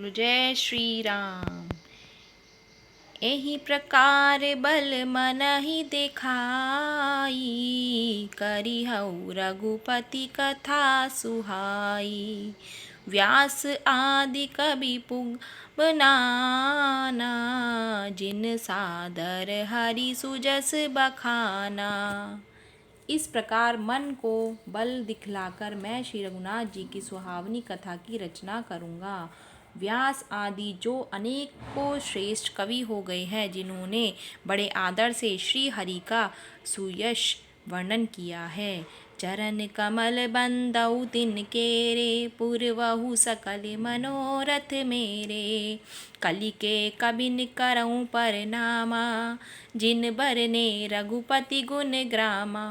बोलो जय श्री राम। एही प्रकार बल मनहि देखाई, करिहउ रघुपति कथा सुहाई। व्यास आदि कवि पुग नाना, जिन सादर हरि सुजस बखाना। इस प्रकार मन को बल दिखलाकर मैं श्री रघुनाथ जी की सुहावनी कथा की रचना करूँगा। व्यास आदि जो अनेकों श्रेष्ठ कवि हो गए हैं, जिन्होंने बड़े आदर से श्री हरि का सुयश वर्णन किया है। चरण कमल बंदउ तिनकेरे, पुरवहु सकल मनोरथ मेरे। कलि के कबिन करऊं परनामा, जिन बरने रघुपति गुण ग्रामा।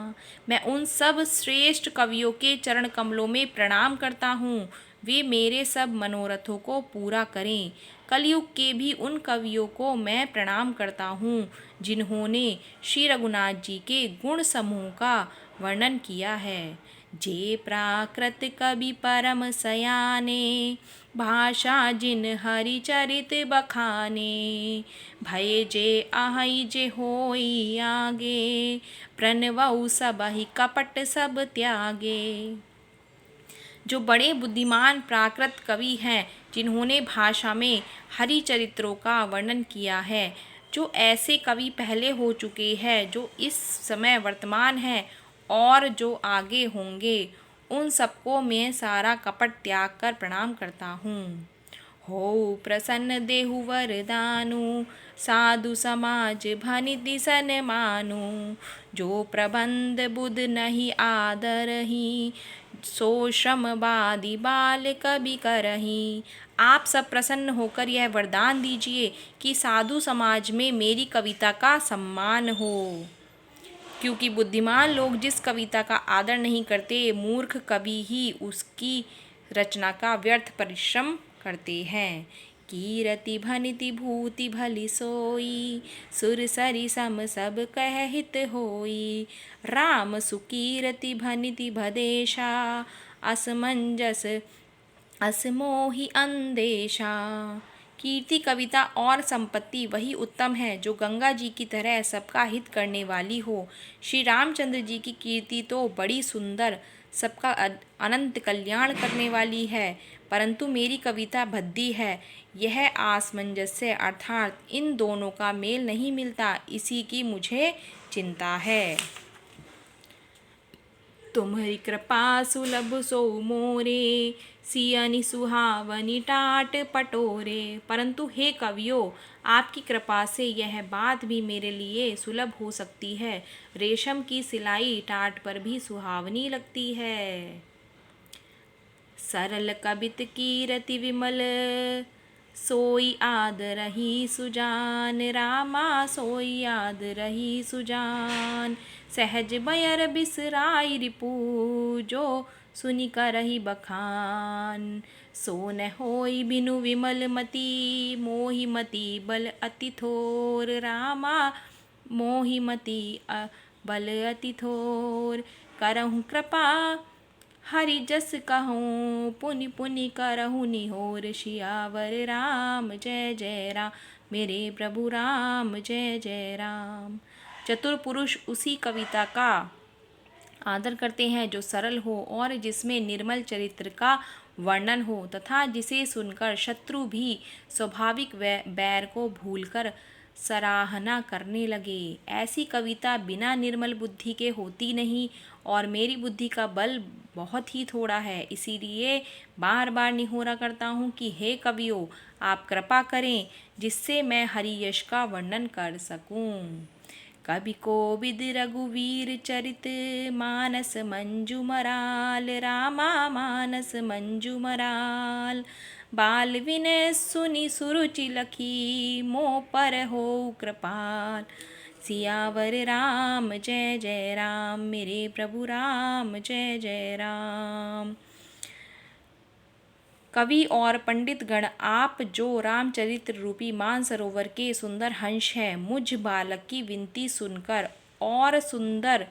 मैं उन सब श्रेष्ठ कवियों के चरण कमलों में प्रणाम करता हूँ, वे मेरे सब मनोरथों को पूरा करें। कलयुग के भी उन कवियों को मैं प्रणाम करता हूँ, जिन्होंने श्री रघुनाथ जी के गुण समूह का वर्णन किया है। जे प्राकृत कवि परम सयाने, भाषा जिन हरिचरित बखाने। भय जे आहई जे होई आगे, प्रणवउ सबहि कपट सब त्यागे। जो बड़े बुद्धिमान प्राकृत कवि हैं, जिन्होंने भाषा में हरि चरित्रों का वर्णन किया है। जो ऐसे कवि पहले हो चुके हैं, जो इस समय वर्तमान हैं और जो आगे होंगे, उन सबको मैं सारा कपट त्याग कर प्रणाम करता हूँ। हो प्रसन्न देहु वरदानु, साधु समाज भनिति सन्मानु। जो प्रबंध बुध नहीं आदरही, सो श्रमवादी बाल कवि करही। आप सब प्रसन्न होकर यह वरदान दीजिए कि साधु समाज में मेरी कविता का सम्मान हो, क्योंकि बुद्धिमान लोग जिस कविता का आदर नहीं करते, मूर्ख कवि ही उसकी रचना का व्यर्थ परिश्रम करते हैं। कीरति भनिति भूति भली सोई, सुर सरि सम सब कह हित होई। राम सुकीरति भनिति भदेशा, असमंजस असमोहि अंदेशा। कीर्ति, कविता और संपत्ति वही उत्तम है जो गंगा जी की तरह सबका हित करने वाली हो। श्री रामचंद्र जी की कीर्ति तो बड़ी सुंदर, सबका अनंत कल्याण करने वाली है, परंतु मेरी कविता भद्दी है। यह आसमंजस्य अर्थात इन दोनों का मेल नहीं मिलता, इसी की मुझे चिंता है। तुम्हारी कृपा सुलभ सो मोरे, सियनि सुहावनी टाट पटोरे। परंतु हे कवियों, आपकी कृपा से यह बात भी मेरे लिए सुलभ हो सकती है। रेशम की सिलाई टाट पर भी सुहावनी लगती है। सरल कबित कीरति विमल, सोई आदरहि सुजान। रामा सोई आदरहि सुजान। सहज बयर बिसराई रिपु, जो सुनि करहि बखान। सो न होई बिनु विमल मति, मोहि मति बल अति थोर। रामा मोहि मति बल अति थोर। करहु कृपा हरि जस कहूँ, पुनि पुनि करहु निहोर। सियावर राम जय जय राम, मेरे प्रभु राम जय जय राम। चतुर पुरुष उसी कविता का आदर करते हैं जो सरल हो और जिसमें निर्मल चरित्र का वर्णन हो, तथा जिसे सुनकर शत्रु भी स्वाभाविक बैर को भूलकर सराहना करने लगे। ऐसी कविता बिना निर्मल बुद्धि के होती नहीं, और मेरी बुद्धि का बल बहुत ही थोड़ा है। इसीलिए बार बार निहोरा करता हूँ कि हे कवियों, आप कृपा करें जिससे मैं हरि यश का वर्णन कर सकूं। कवि कोविद रघुवीर चरित, मानस मंजू मराल। रामा मानस मंजू मराल। बाल विनय सुनि सुरुचि लखी, मोह पर हो कृपाल। सियावर राम जय जय राम, मेरे प्रभु राम जय जय राम। कवि और पंडित गण, आप जो रामचरित्र रूपी मानसरोवर के सुंदर हंस हैं, मुझ बालक की विनती सुनकर और सुंदर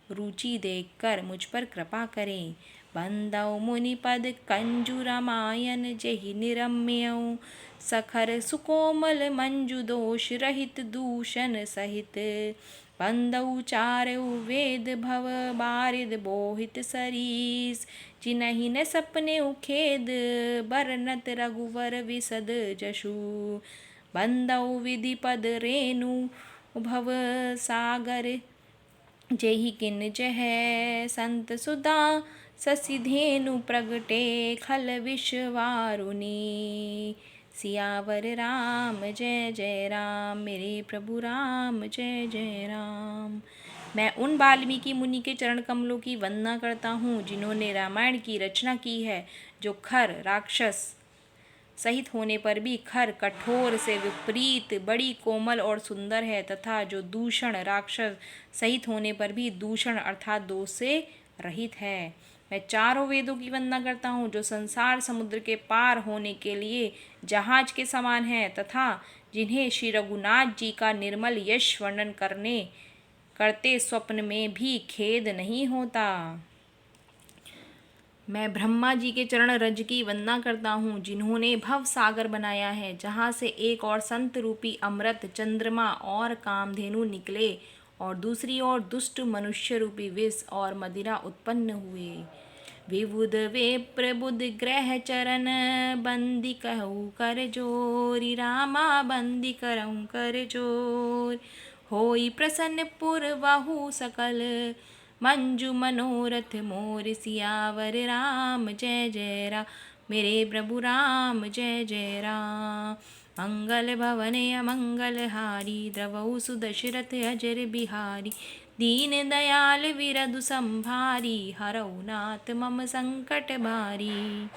रुचि देखकर मुझ पर कृपा करें। बंदौ मुनिपद कंजु रामायण जेहि निरम्यौ सखर सुकोमल मंजु दोष रहित दूषण सहित बंदौ चारौ वेद भव बारिद बोहित सरीस जिनहि न सपने खेद बरनत रघुवर विसद जशु बंदौ विधिपद रेणु भव सागर जेहि किन जह संत सुधा ससिधेनु प्रगटे खल विषवारुणी। सियावर राम जय जय राम, मेरे प्रभु राम जय जय राम। मैं उन वाल्मीकि मुनि के चरण कमलों की वंदना करता हूँ जिन्होंने रामायण की रचना की है, जो खर राक्षस सहित होने पर भी खर कठोर से विपरीत बड़ी कोमल और सुंदर है, तथा जो दूषण राक्षस सहित होने पर भी दूषण अर्थात दोष से रहित है। मैं चारों वेदों की वंदना करता हूँ जो संसार समुद्र के पार होने के लिए जहाज के समान है, तथा जिन्हें श्री रघुनाथ जी का निर्मल यश वर्णन करते स्वप्न में भी खेद नहीं होता। मैं ब्रह्मा जी के चरण रज की वंदना करता हूँ जिन्होंने भव सागर बनाया है, जहाँ से एक और संत रूपी अमृत चंद्रमा और कामधेनु निकले और दूसरी ओर दुष्ट मनुष्य रूपी विष और मदिरा उत्पन्न हुए। विबुध विप्र बुध ग्रह चरण बंदी कहु कर जोरी रामा बंदी करहु कर जोर होई प्रसन्न पुरवाहु सकल मंजु मनोरथ मोर। सियावर राम जय जय राम, मेरे प्रभु राम जय जय राम। मंगल भवन अमंगल हारी द्रवहु सुदशरथ अजर बिहारी दीन दयाल विरधु संभारी हरऊ नाथ मम संकट भारी।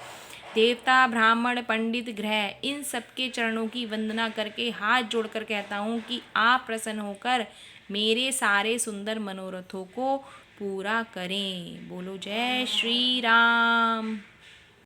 देवता ब्राह्मण पंडित ग्रह इन सबके चरणों की वंदना करके हाथ जोड़कर कहता हूँ कि आप प्रसन्न होकर मेरे सारे सुंदर मनोरथों को पूरा करें। बोलो जय श्री राम।